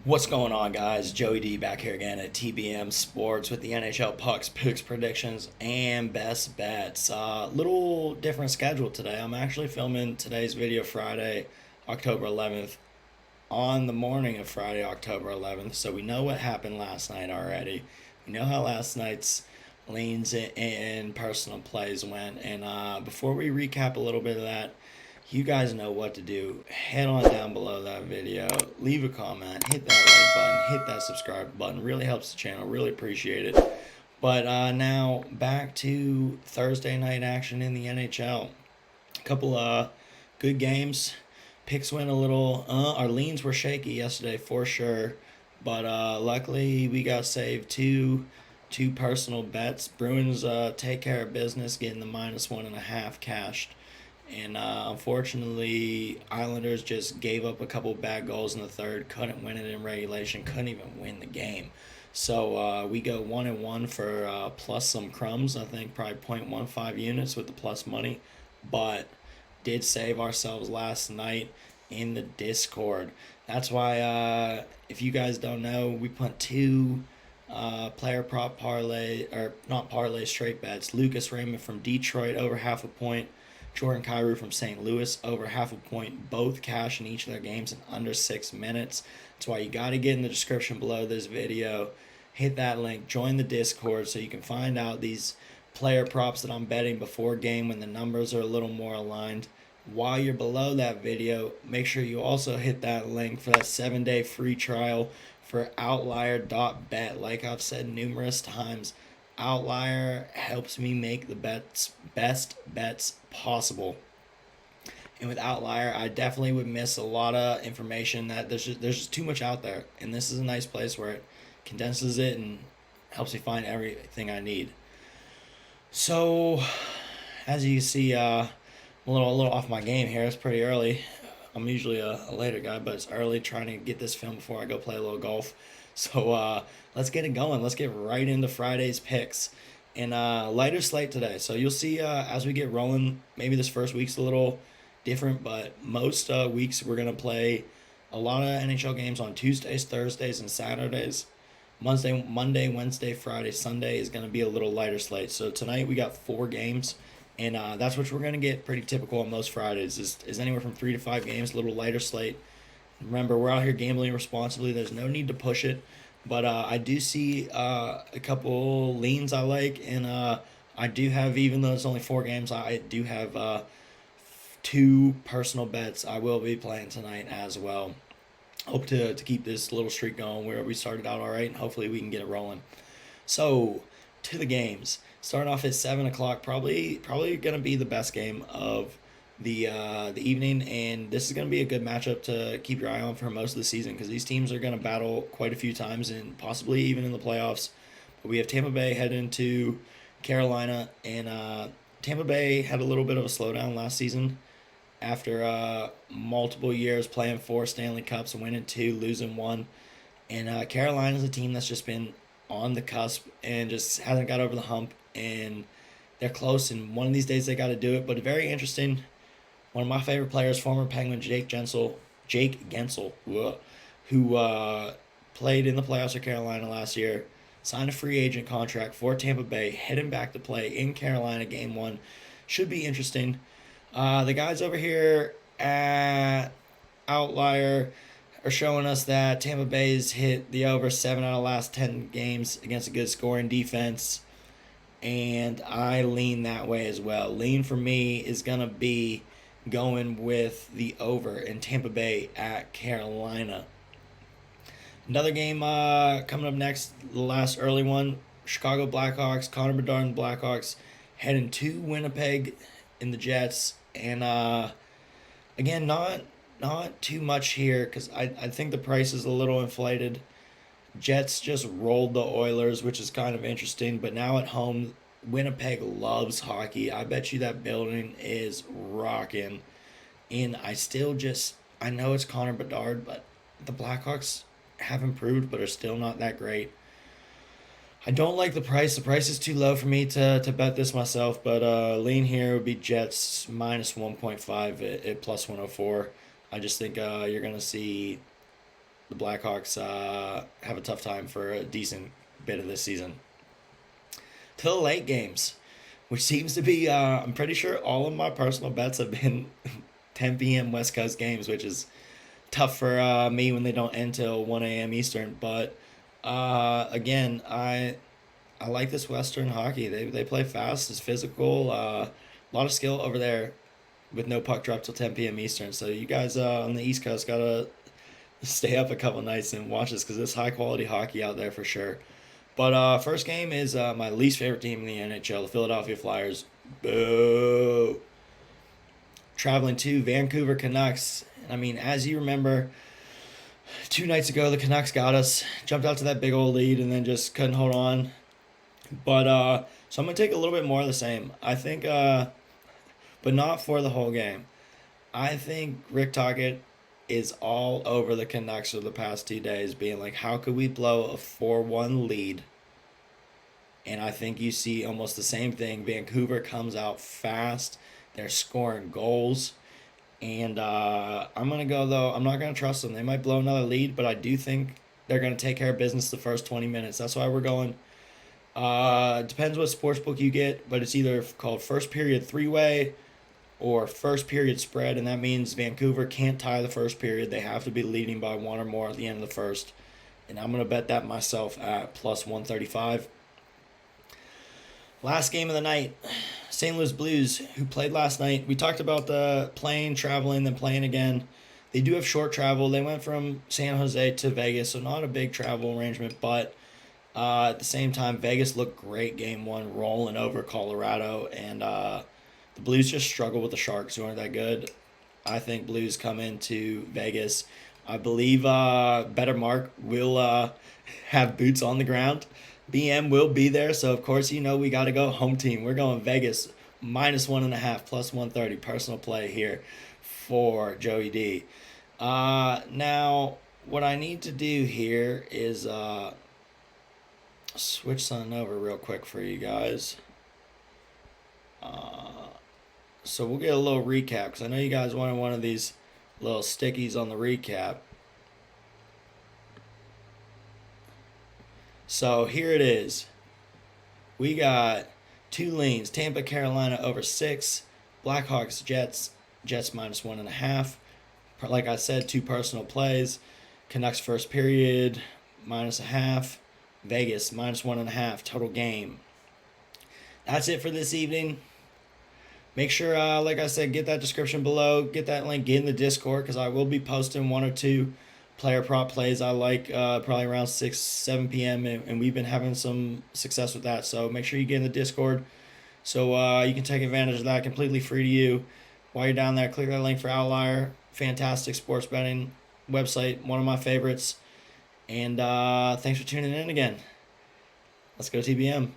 What's going on, guys? Joey D back here again at TBM Sports with the NHL pucks, picks, predictions, and best bets. Little different schedule today. I'm actually filming today's video Friday, October 11th, on the morning of Friday, October 11th. So we know what happened last night already. We know how last night's leans and personal plays went. And before we recap a little bit of that, you guys know what to do. Head on down below that video, leave a comment, hit that like button, hit that subscribe button. Really helps the channel. Really appreciate it. But now back to Thursday night action in the NHL. A couple good games. Picks went a little. Our leans were shaky yesterday for sure, but luckily we got saved two personal bets. Bruins take care of business, getting the -1.5 cashed. And unfortunately, Islanders just gave up a couple bad goals in the third. Couldn't win it in regulation. Couldn't even win the game. So we go 1-1 for plus some crumbs. I think probably 0.15 units with the plus money, but did save ourselves last night in the Discord. That's why if you guys don't know, we put two player prop parlay, or not parlay, straight bets. Lucas Raymond from Detroit over half a point. Jordan Kyrou from St. Louis over half a point, both cash in each of their games in under 6 minutes. That's why you got to get in the description below this video. Hit that link, join the Discord so you can find out these player props that I'm betting before game when the numbers are a little more aligned. While you're below that video, make sure you also hit that link for that 7-day free trial for outlier.bet. Like I've said numerous times, Outlier helps me make the best bets possible. And with Outlier, I definitely would miss a lot of information that there's just too much out there. And this is a nice place where it condenses it and helps me find everything I need. So, as you see, I'm a little off my game here. It's pretty early. I'm usually a later guy, but it's early trying to get this film before I go play a little golf. So let's get it going. Let's get right into Friday's picks. And lighter slate today. So you'll see as we get rolling, maybe this first week's a little different, but most weeks we're going to play a lot of NHL games on Tuesdays, Thursdays, and Saturdays. Monday, Wednesday, Friday, Sunday is going to be a little lighter slate. So tonight we got 4 games. And that's what we're going to get pretty typical on most Fridays is anywhere from 3 to 5 games, a little lighter slate. Remember, we're out here gambling responsibly. There's no need to push it. But I do see a couple leans I like. And I do have, even though it's only 4 games, I do have 2 personal bets I will be playing tonight as well. Hope to keep this little streak going where we started out all right. And hopefully we can get it rolling. So, to the games. Starting off at 7 o'clock, probably gonna be the best game of the evening, and this is gonna be a good matchup to keep your eye on for most of the season because these teams are gonna battle quite a few times and possibly even in the playoffs. But we have Tampa Bay heading to Carolina, and Tampa Bay had a little bit of a slowdown last season after multiple years playing 4 Stanley Cups, winning 2, losing 1, and Carolina's a team that's just been on the cusp and just hasn't got over the hump, and they're close, and one of these days they got to do it. But very interesting, one of my favorite players, former Penguin Jake Gensel, who played in the playoffs for Carolina last year, signed a free agent contract for Tampa Bay, heading back to play in Carolina game 1. Should be interesting. The guys over here at Outlier are showing us that Tampa Bay's hit the over 7 out of the last 10 games against a good scoring defense. And I lean that way as well. Lean for me is going to be going with the over in Tampa Bay at Carolina. Another game coming up next, the last early one. Chicago Blackhawks, Connor Bedard and Blackhawks heading to Winnipeg in the Jets. And again, not too much here because I think the price is a little inflated. Jets just rolled the Oilers, which is kind of interesting. But now at home, Winnipeg loves hockey. I bet you that building is rocking. And I know it's Connor Bedard, but the Blackhawks have improved but are still not that great. I don't like the price. The price is too low for me to bet this myself, but lean here would be Jets -1.5 at plus 104. I just think you're going to see the Blackhawks have a tough time for a decent bit of this season. To the late games, which seems to be, I'm pretty sure all of my personal bets have been 10 p.m. West Coast games, which is tough for me when they don't end till 1 a.m. Eastern. But again, I like this Western hockey. They play fast, it's physical, a lot of skill over there with no puck drop till 10 p.m. Eastern. So you guys on the East Coast gotta stay up a couple nights and watch this because it's high quality hockey out there for sure. But first game is my least favorite team in the NHL, the Philadelphia Flyers. Boo! Traveling to Vancouver Canucks. I mean, as you remember, 2 nights ago the Canucks got us, jumped out to that big old lead, and then just couldn't hold on. But so I'm gonna take a little bit more of the same. I think, but not for the whole game. I think Rick Tocchet is all over the Canucks for the past 2 days, being like, how could we blow a 4-1 lead? And I think you see almost the same thing. Vancouver comes out fast. They're scoring goals. And I'm going to go, though. I'm not going to trust them. They might blow another lead, but I do think they're going to take care of business the first 20 minutes. That's why we're going. Depends what sportsbook you get, but it's either called first period three-way or first period spread, and that means Vancouver can't tie the first period. They have to be leading by one or more at the end of the first. And I'm going to bet that myself at plus 135. Last game of the night, St. Louis Blues, who played last night. We talked about the playing, traveling, then playing again. They do have short travel. They went from San Jose to Vegas, so not a big travel arrangement, but at the same time, Vegas looked great game one, rolling over Colorado, and the Blues just struggle with the Sharks, who aren't that good. I think Blues come into Vegas. I believe Bettor Mark will have boots on the ground. BM will be there, so of course, we got to go home team. We're going Vegas minus 1.5, plus 130. Personal play here for Joey D. Now, what I need to do here is switch something over real quick for you guys. So we'll get a little recap because I know you guys wanted one of these little stickies on the recap. So here it is. We got 2 leans. Tampa, Carolina over 6. Blackhawks, Jets minus 1.5. Like I said, 2 personal plays. Canucks first period minus 0.5. Vegas minus 1.5 total game. That's it for this evening. Make sure, like I said, get that description below. Get that link, get in the Discord, because I will be posting 1 or 2 player prop plays I like probably around 6, 7 p.m. And we've been having some success with that. So make sure you get in the Discord so you can take advantage of that, completely free to you. While you're down there, click that link for Outlier. Fantastic sports betting website, one of my favorites. And thanks for tuning in again. Let's go TBM.